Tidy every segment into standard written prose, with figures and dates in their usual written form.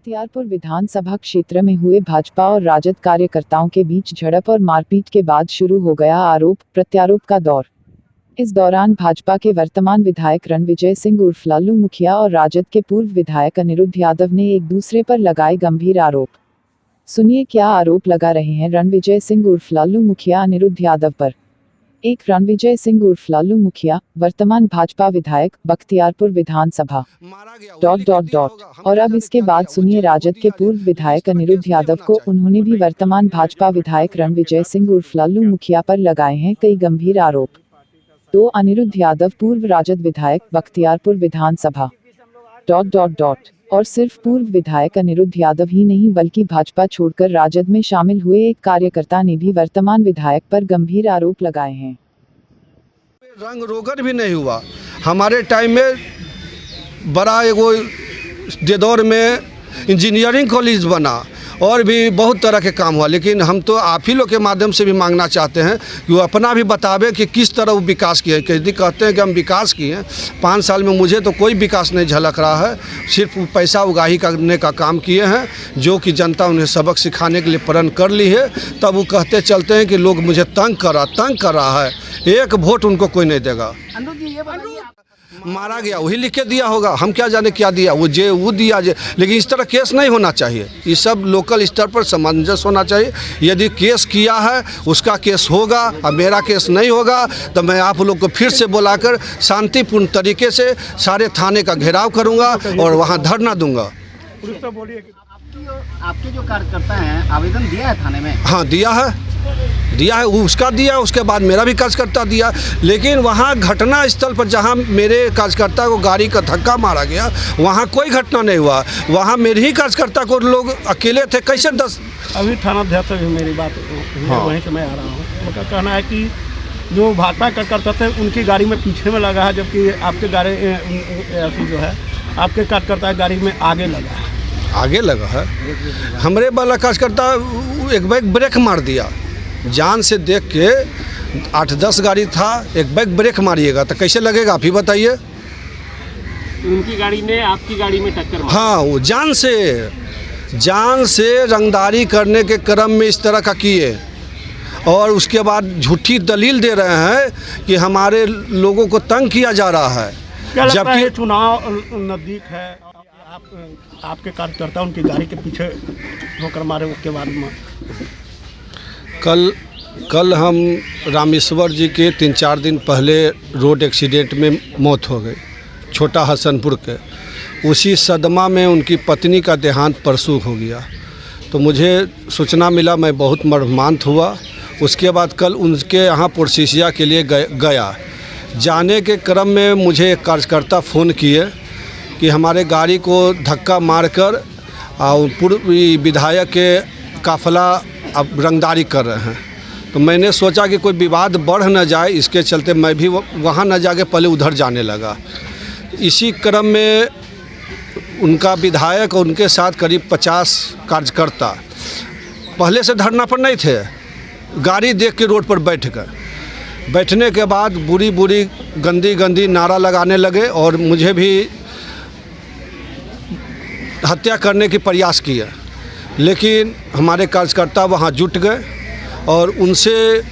बख्तियारपुर विधानसभा क्षेत्र में हुए भाजपा और राजद कार्यकर्ताओं के बीच झड़प और मारपीट के बाद शुरू हो गया आरोप प्रत्यारोप का दौर। इस दौरान भाजपा के वर्तमान विधायक रणविजय सिंह उर्फ लालू मुखिया और राजद के पूर्व विधायक अनिरुद्ध यादव ने एक दूसरे पर लगाए गंभीर आरोप। सुनिए क्या आरोप लगा रहे हैं रणविजय सिंह उर्फ लालू मुखिया अनिरुद्ध यादव पर। एक रणविजय सिंह उर्फ लालू मुखिया, वर्तमान भाजपा विधायक, बख्तियारपुर विधानसभा ... और अब इसके बाद सुनिए राजद के पूर्व विधायक अनिरुद्ध यादव को। उन्होंने भी वर्तमान भाजपा विधायक रणविजय सिंह उर्फ लालू मुखिया पर लगाए हैं कई गंभीर आरोप। तो अनिरुद्ध यादव पूर्व राजद विधायक, बख्तियारपुर विधानसभा ... और सिर्फ पूर्व विधायक अनिरुद्ध यादव ही नहीं बल्कि भाजपा छोड़कर राजद में शामिल हुए एक कार्यकर्ता ने भी वर्तमान विधायक पर गंभीर आरोप लगाए हैं। रंग रोगन भी नहीं हुआ। हमारे टाइम में बड़ा एगो देदौर में इंजीनियरिंग कॉलेज बना और भी बहुत तरह के काम हुआ, लेकिन हम तो आप ही लोग के माध्यम से भी मांगना चाहते हैं कि वो अपना भी बतावे कि किस तरह वो विकास किए। यदि कहते हैं कि हम विकास किए हैं 5 साल में, मुझे तो कोई विकास नहीं झलक रहा है। सिर्फ पैसा उगाही करने का काम किए हैं, जो कि जनता उन्हें सबक सिखाने के लिए प्रण कर ली है। तब वो कहते चलते हैं कि लोग मुझे तंग कर रहा है। एक वोट उनको कोई नहीं देगा। मारा गया वही लिख के दिया होगा, हम क्या जाने क्या दिया, वो दिया लेकिन इस तरह केस नहीं होना चाहिए। ये सब लोकल स्तर पर सामंजस्य होना चाहिए। यदि केस किया है उसका केस होगा, और मेरा केस नहीं होगा तो मैं आप लोग को फिर से बुलाकर शांतिपूर्ण तरीके से सारे थाने का घेराव करूंगा और वहां धरना दूंगा। आपके जो कार्यकर्ता हैं आवेदन दिया है थाने में? हाँ दिया है, उसका दिया, उसके बाद मेरा भी कार्यकर्ता दिया। लेकिन वहाँ घटना स्थल पर जहाँ मेरे कार्यकर्ता को गाड़ी का धक्का मारा गया वहाँ कोई घटना नहीं हुआ। वहाँ मेरे ही कार्यकर्ता को लोग अकेले थे, कैसे 10। अभी थानाध्यक्ष से मेरी बात वहीं से मैं आ रहा हूँ। उनका कहना है कि जो भाजपा कार्यकर्ता थे उनकी गाड़ी में पीछे में लगा है, जबकि आपके गाड़ी जो है आपके कार्यकर्ता गाड़ी में आगे लगा है। हमारे वाला कार्यकर्ता एक बैग ब्रेक मार दिया, जान से देख के 8-10 गाड़ी था, एक बैग ब्रेक मारिएगा तो कैसे लगेगा आप ही बताइए। उनकी गाड़ी ने आपकी गाड़ी में टक्कर मारी। हाँ, वो जान से रंगदारी करने के क्रम में इस तरह का किए और उसके बाद झूठी दलील दे रहे हैं कि हमारे लोगों को तंग किया जा रहा है। जबकि चुनाव नज़दीक है, आपके कार्यकर्ता उनकी गाड़ी के पीछे होकर मारे। उसके बाद में कल हम रामेश्वर जी के 3-4 दिन पहले रोड एक्सीडेंट में मौत हो गई, छोटा हसनपुर के। उसी सदमा में उनकी पत्नी का देहांत परसों हो गया। तो मुझे सूचना मिला, मैं बहुत मर्मान्त हुआ। उसके बाद कल उनके यहाँ पुरसिसिया के लिए गया। जाने के क्रम में मुझे एक कार्यकर्ता फ़ोन किए कि हमारे गाड़ी को धक्का मारकर और पूर्व विधायक के काफिला अब रंगदारी कर रहे हैं। तो मैंने सोचा कि कोई विवाद बढ़ न जाए, इसके चलते मैं भी वहाँ न जाके पहले उधर जाने लगा। इसी क्रम में उनका विधायक और उनके साथ करीब 50 कार्यकर्ता पहले से धरना पर नहीं थे, गाड़ी देख के रोड पर बैठने के बाद बुरी गंदी नारा लगाने लगे और मुझे भी हत्या करने की प्रयास किया। लेकिन हमारे कार्यकर्ता वहाँ जुट गए और उनसे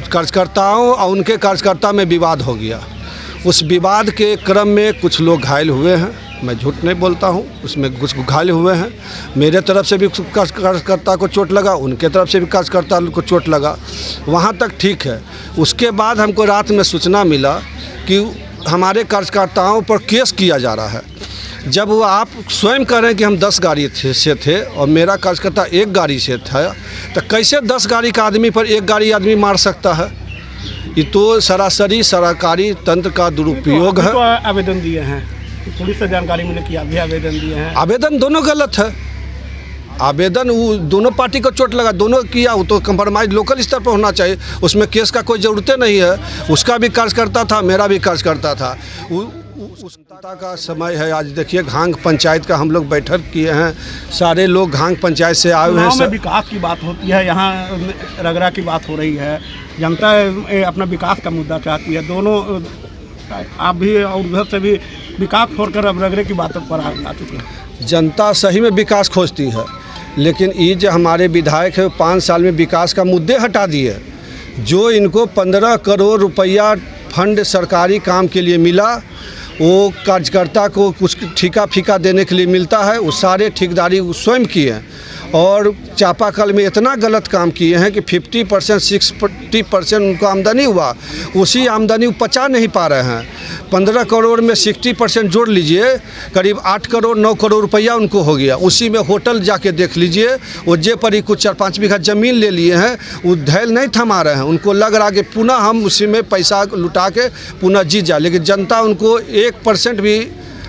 कार्यकर्ताओं और उनके कार्यकर्ता में विवाद हो गया। उस विवाद के क्रम में कुछ लोग घायल हुए हैं, मैं झूठ नहीं बोलता हूँ, उसमें कुछ घायल हुए हैं। मेरे तरफ से भी कार्यकर्ता को चोट लगा, उनके तरफ से भी कार्यकर्ता को चोट लगा, वहाँ तक ठीक है। उसके बाद हमको रात में सूचना मिला कि हमारे कार्यकर्ताओं पर केस किया जा रहा है। जब वो आप स्वयं कह रहे हैं कि हम 10 गाड़ी से थे और मेरा कार्यकर्ता 1 गाड़ी से था, तो कैसे 10 गाड़ी का आदमी पर 1 गाड़ी आदमी मार सकता है? ये तो सरासरी सरकारी तंत्र का दुरुपयोग है। आवेदन दिए हैं, पुलिस से जानकारी मिले कि अभी आवेदन दिए हैं। आवेदन दोनों गलत है। आवेदन वो दोनों पार्टी को चोट लगा, दोनों किया, वो तो कंप्रोमाइज लोकल स्तर पर होना चाहिए। उसमें केस का कोई ज़रूरत नहीं है। उसका भी कार्यकर्ता था, मेरा भी कार्यकर्ता था। उस का समय है। आज देखिए घांग पंचायत का हम लोग बैठक किए हैं, सारे लोग घांग पंचायत से आए हुए हैं। विकास की बात होती है, यहाँ रगड़ा की बात हो रही है, जनता अपना विकास का मुद्दा चाहती है। दोनों आप भी और उधर से भी विकास छोड़कर अब रगड़े की बातों पर आ चुके हैं। जनता सही में विकास खोजती है, लेकिन ये जो हमारे विधायक है 5 साल में विकास का मुद्दे हटा दिए। जो इनको 15 करोड़ रुपया फंड सरकारी काम के लिए मिला, वो कार्यकर्ता को कुछ ठेका फीका देने के लिए मिलता है, वो सारे ठेकेदारी स्वयं किए हैं। और चापाकल में इतना गलत काम किए हैं कि 50% 60% उनको आमदनी हुआ, उसी आमदनी वो पचा नहीं पा रहे हैं। 15 करोड़ में 60% जोड़ लीजिए, करीब 8 करोड़ 9 करोड़ रुपया उनको हो गया। उसी में होटल जाके देख लीजिए, वो जे पर ही कुछ 4-5 बीघा ज़मीन ले लिए हैं, वो धैल नहीं थमा रहे हैं। उनको लग रहा कि पुनः हम उसी में पैसा लुटा के पुनः जीत जाए, लेकिन जनता उनको 1% भी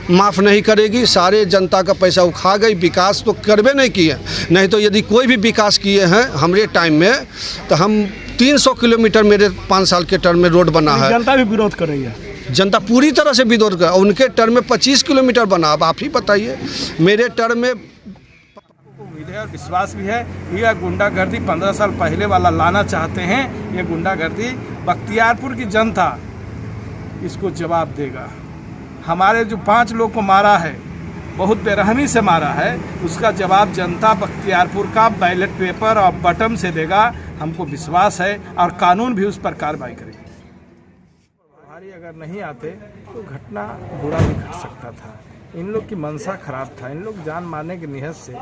माफ़ नहीं करेगी। सारे जनता का पैसा वो खा गई, विकास तो करबे नहीं किए। नहीं तो यदि कोई भी विकास किए हैं हमारे टाइम में, तो हम 300 किलोमीटर मेरे 5 साल के टर्म में रोड बना है। जनता भी विरोध कर रही है, जनता पूरी तरह से विरोध कर, उनके टर्म में 25 किलोमीटर बना। अब आप ही बताइए, मेरे टर्म में उम्मीद है और विश्वास भी है कि यह गुंडागर्दी 15 साल पहले वाला लाना चाहते हैं। ये गुंडागर्दी बख्तियारपुर की जनता इसको जवाब देगा। हमारे जो 5 लोग को मारा है, बहुत बेरहमी से मारा है, उसका जवाब जनता बख्तियारपुर का बैलेट पेपर और बटन से देगा। हमको विश्वास है और कानून भी उस पर कार्रवाई करेगी। प्रभारी अगर नहीं आते तो घटना बुरा भी घट सकता था। इन लोग की मंशा खराब था, इन लोग जान मारने की नियत से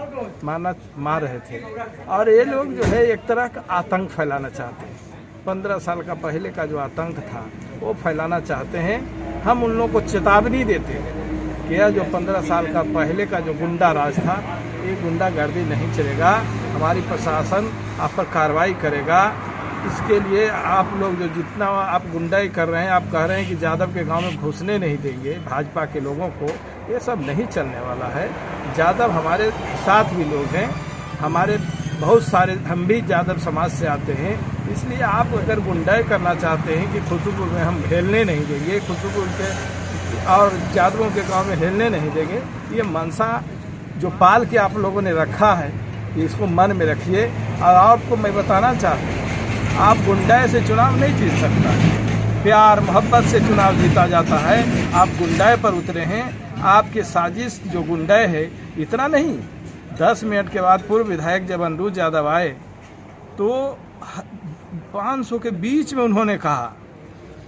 मार रहे थे। और ये लोग जो है एक तरह का आतंक फैलाना चाहते हैं। 15 साल का पहले का जो आतंक था वो फैलाना चाहते हैं। हम उन लोगों को चेतावनी देते हैं कि यह जो 15 साल का पहले का जो गुंडा राज था, ये गुंडागर्दी नहीं चलेगा। हमारी प्रशासन आप पर कार्रवाई करेगा। इसके लिए आप लोग जो जितना आप गुंडाई कर रहे हैं, आप कह रहे हैं कि यादव के गांव में घुसने नहीं देंगे भाजपा के लोगों को, ये सब नहीं चलने वाला है। यादव हमारे साथ भी लोग हैं, हमारे बहुत सारे, हम भी यादव समाज से आते हैं। इसलिए आप अगर गुंडाई करना चाहते हैं कि खुशबुपुर में हम हिलने नहीं देंगे, खुशबुपुर के और यादवों के गांव में हिलने नहीं देंगे, ये मनसा जो पाल के आप लोगों ने रखा है, इसको मन में रखिए। और आपको मैं बताना चाहता हूँ, आप गुंडाई से चुनाव नहीं जीत सकता है, प्यार मोहब्बत से चुनाव जीता जाता है। आप गुंडाई पर उतरे हैं, आपके साजिश जो गुंडाई है, इतना नहीं। 10 मिनट के बाद पूर्व विधायक जब अनिरुद्ध यादव आए तो 500 के बीच में उन्होंने कहा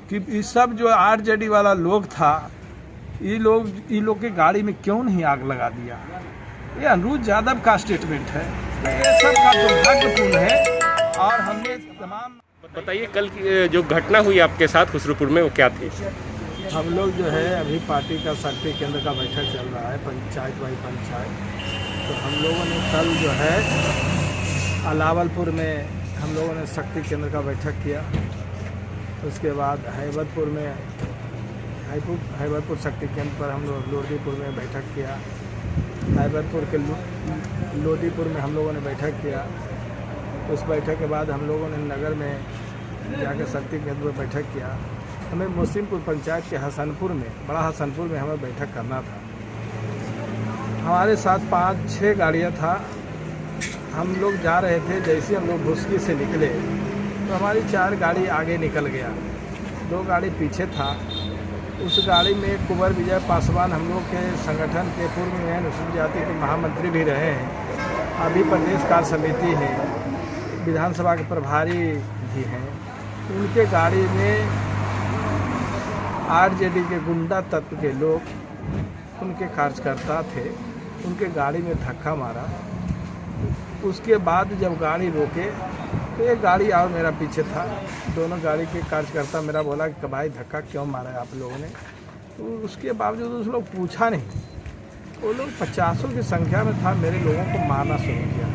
कि ये सब जो आरजेडी वाला लोग था, ये लोग की गाड़ी में क्यों नहीं आग लगा दिया। ये अनिरुद्ध यादव का स्टेटमेंट है। ये सब का दुर्भाग्यपूर्ण है। और हमने तमाम बताइए, कल की जो घटना हुई आपके साथ खुसरूपुर में, वो क्या थी? हम लोग जो है अभी पार्टी का शक्ति केंद्र का बैठक चल रहा है, पंचायत बाई पंचायत। तो हम लोगों ने कल जो है अलावलपुर में हम लोगों ने शक्ति केंद्र का बैठक किया। उसके बाद हैबतपुर शक्ति केंद्र पर हम लोग लोधीपुर में बैठक किया। हैबतपुर के लोधीपुर में हम लोगों ने बैठक किया। उस बैठक के बाद हम लोगों ने नगर में जाकर शक्ति केंद्र पर बैठक किया। हमें मुस्लिमपुर पंचायत के हसनपुर में, बड़ा हसनपुर में हमें बैठक करना था। हमारे साथ 5-6 गाड़ियाँ था। हम लोग जा रहे थे, जैसे हम लोग भुसकी से निकले तो हमारी 4 गाड़ी आगे निकल गया, 2 गाड़ी पीछे था। उस गाड़ी में कुंवर विजय पासवान, हम लोग के संगठन के पूर्व में अनुसूचित जाति के महामंत्री भी रहे हैं, अभी प्रदेश कार्य समिति है, विधानसभा के प्रभारी भी हैं। उनके गाड़ी में आरजेडी के गुंडा तत्व के लोग, उनके कार्यकर्ता थे, उनके गाड़ी में धक्का मारा। उसके बाद जब गाड़ी रोके तो एक गाड़ी और मेरा पीछे था। दोनों गाड़ी के कार्यकर्ता मेरा बोला कि भाई धक्का क्यों मारा है आप लोगों ने। तो उसके बावजूद उस लोग पूछा नहीं। वो लोग 50 की संख्या में था, मेरे लोगों को मारना शुरू किया,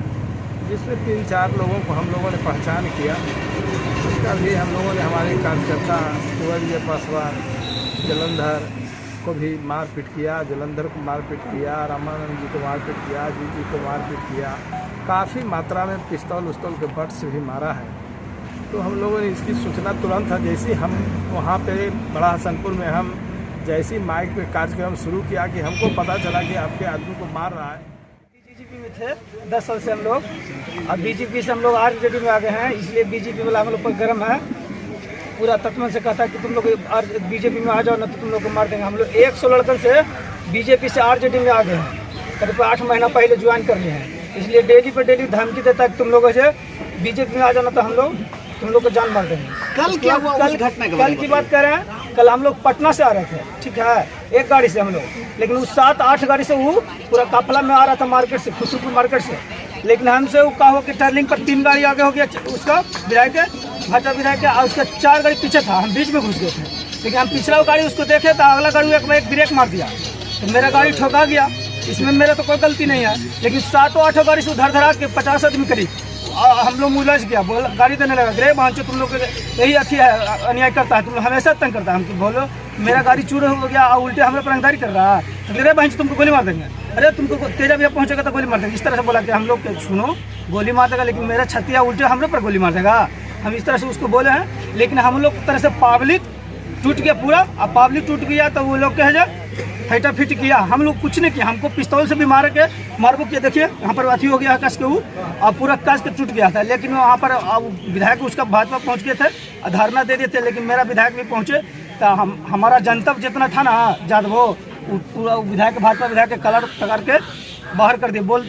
जिसमें 3-4 लोगों को हम लोगों ने पहचान किया। उसका भी हम लोगों ने, हमारे कार्यकर्ता कुंवर विजय पासवान जलंधर को भी मारपीट किया, जलंधर को मारपीट किया, रामानंद जी को मारपीट किया, जी को मारपीट किया। काफ़ी मात्रा में पिस्तौल उस्तौल के बट से भी मारा है। तो हम लोगों ने इसकी सूचना तुरंत था, जैसे हम वहाँ पे बड़ा हसनपुर में हम जैसे माइक पे कार्यक्रम शुरू किया कि हमको पता चला कि आपके आदमी को मार रहा है। बीजेपी में थे 10 साल से हम लोग, अब बीजेपी से हम लोग आरजेडी में आ गए हैं। इसलिए बीजेपी वाला हम लोग पर गर्म है। पूरा तत्व से कहता है कि तुम लोग बीजेपी में आ जाओ, ना तो तुम लोग को मार देंगे। हम लोग 100 लड़कन से बीजेपी से आरजेडी में आ गए हैं। करीब 8 महीना पहले ज्वाइन कर लिए हैं। इसलिए डेली पे डेली धमकी देता है कि तुम लोगों से बीजेपी में आ जाना तो हम लोग तुम लोग को जान मार देंगे। कल क्या हुआ उस घटना के कल की बात कर रहे हैं। कल हम लोग पटना से आ रहे थे, ठीक है, एक गाड़ी से हम लोग, लेकिन उस 7-8 गाड़ी से वो पूरा काफिला में आ रहा था मार्केट से, खुशरूपुर मार्केट से। लेकिन हमसे वो कहा हो कि टर्निंग पर 3 गाड़ी आगे हो गया उसका विधायक भाजपा विधायक, और उसका 4 गाड़ी पीछे था, हम बीच में घुस गए थे। लेकिन हम पिछला गाड़ी उसको देखे तो अगला गाड़ी एक ब्रेक मार दिया तो मेरा गाड़ी ठोका गया। इसमें मेरा तो कोई गलती नहीं है, लेकिन 7-8 गाड़ी से उधर धरा के 50 आदमी करीब हम लोग उलझ गया। बोल गाड़ी देने लगा, ग्रे भांचो तुम लोग यही अच्छी है, अन्याय करता है, तुम लोग हमेशा तंग करता है हमको। बोलो मेरा गाड़ी चूर हो गया और उल्टे हमारे पर रंगदारी कर रहा है, तो ग्रे भांचो तुमको गोली मार देंगे। अरे तुमको तेजा भैया पहुंचेगा तो गोली मार देंगे। इस तरह से बोला कि हम लोग सुनो गोली मार देगा, लेकिन मेरा छतिया उल्टे हमारे पर गोली मार देगा। हम इस तरह से उसको बोले हैं, लेकिन हम लोग तरह से पब्लिक टूट गया पूरा। अब पब्लिक टूट गया तो वो लोग कहे जाए फैटा फिट किया, हम लोग कुछ नहीं किया। हमको पिस्तौल से भी मारबो किया। देखिए यहाँ पर अथी हो गया कस के, वो और पूरा कस के टूट गया था। लेकिन वहाँ पर विधायक उसका भाजपा पहुँच गए थे, धरना दे दिए थे, लेकिन मेरा विधायक भी पहुँचे तो हमारा जनता जितना था ना जादवो, पूरा विधायक भाजपा विधायक के कलर पकड़ के बाहर कर दिए। बोल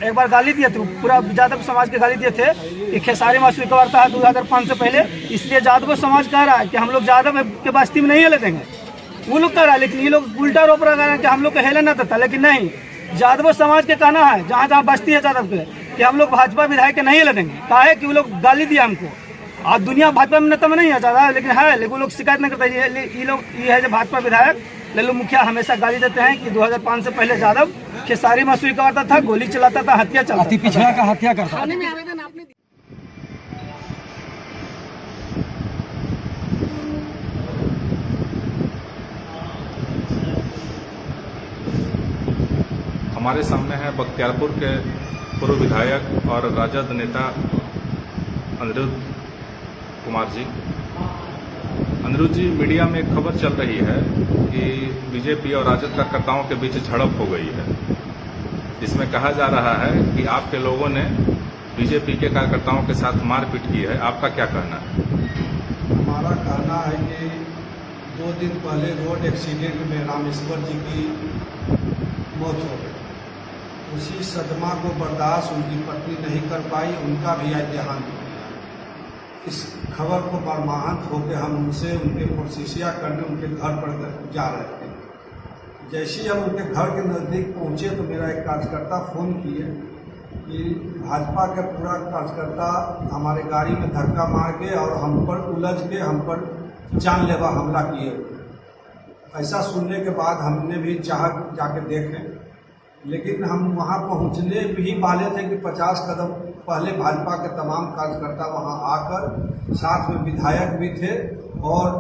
एक बार गाली दिए थे, पूरा यादव समाज के गाली दिए थे कि खेसारी मासूरी का वार्ता है 2005 से पहले, इसलिए यादव समाज कह रहा है कि हम लोग यादव के बस्ती में नहीं हेले देंगे। वो लोग कह रहा है, लेकिन ये लोग उल्टा रोप रहा है कि हम लोग को हेले ना देता। लेकिन नहीं, यादव समाज के कहना है जहाँ जहाँ बस्ती है यादव के कि हम लोग भाजपा विधायक के नहीं हेले देंगे। कहा है कि वो लोग गाली दिया हमको। आज दुनिया भाजपा में नेता में नहीं है ज़्यादा, लेकिन है, लेकिन वो लोग शिकायत नहीं करते। ये लोग ये है जो भाजपा विधायक लल्लू मुखिया हमेशा गाली देते हैं कि 2005 से पहले यादव खेसारी मासूरी का वार्ता था, गोली चलाता था, हत्या चलाता था, पिछड़ा का हत्या करता। हमारे सामने है बख्तियारपुर के पूर्व विधायक और राजद नेता अनिरुद्ध कुमार जी। अनिरुद्ध जी, मीडिया में एक खबर चल रही है कि बीजेपी और राजद कार्यकर्ताओं के बीच झड़प हो गई है, जिसमें कहा जा रहा है कि आपके लोगों ने बीजेपी के कार्यकर्ताओं के साथ मारपीट की है। आपका क्या कहना है? हमारा कहना है कि 2 दिन पहले रोड एक्सीडेंट में रामेश्वर जी की मौत हो गई। उसी सदमा को बर्दाश्त उनकी पत्नी नहीं कर पाई, उनका भी आज देहांत हो गया। इस खबर को मर्माहत होकर हम उनसे उनके प्रोसेसिया करने उनके घर पर जा रहे थे। जैसे ही हम उनके घर के नज़दीक पहुंचे तो मेरा एक कार्यकर्ता फ़ोन किए कि भाजपा के पूरा कार्यकर्ता हमारे गाड़ी में धक्का मार के और हम पर उलझ के हम पर जानलेवा हमला किए। ऐसा सुनने के बाद हमने भी चाहा जाके देखें, लेकिन हम वहां पहुंचने भी वाले थे कि 50 कदम पहले भाजपा के तमाम कार्यकर्ता वहां आकर साथ में विधायक भी थे और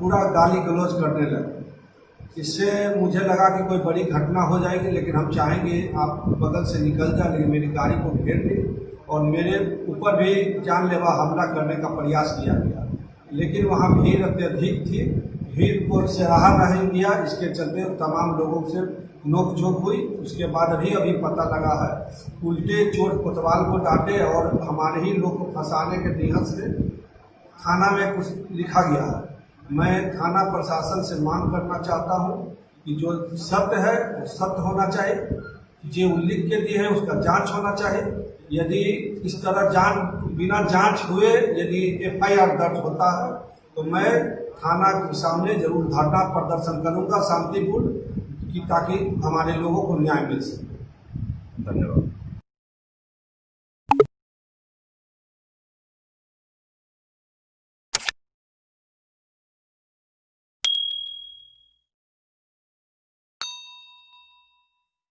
पूरा गाली गलौज करने लगे। इससे मुझे लगा कि कोई बड़ी घटना हो जाएगी, लेकिन हम चाहेंगे आप बगल से निकल जाए, लेकिन मेरी गाड़ी को घेर ली और मेरे ऊपर भी जानलेवा हमला करने का प्रयास किया गया। लेकिन वहाँ भीड़ अत्यधिक थी, भीड़ को सराहा नहीं दिया, इसके चलते तमाम लोगों से नोकझोंक हुई। उसके बाद अभी पता लगा है उल्टे चोट कोतवाल को डांटे और हमारे ही लोग को फंसाने के नियत से थाना में कुछ लिखा गया है। मैं थाना प्रशासन से मांग करना चाहता हूं कि जो सत्य है वो सत्य होना चाहिए, जो लिख के दिए है उसका जांच होना चाहिए। यदि इस तरह बिना जांच हुए यदि FIR दर्ज होता है तो मैं थाना के सामने जरूर धरना प्रदर्शन करूंगा शांतिपूर्ण, कि ताकि हमारे लोगों को न्याय मिल सके। धन्यवाद।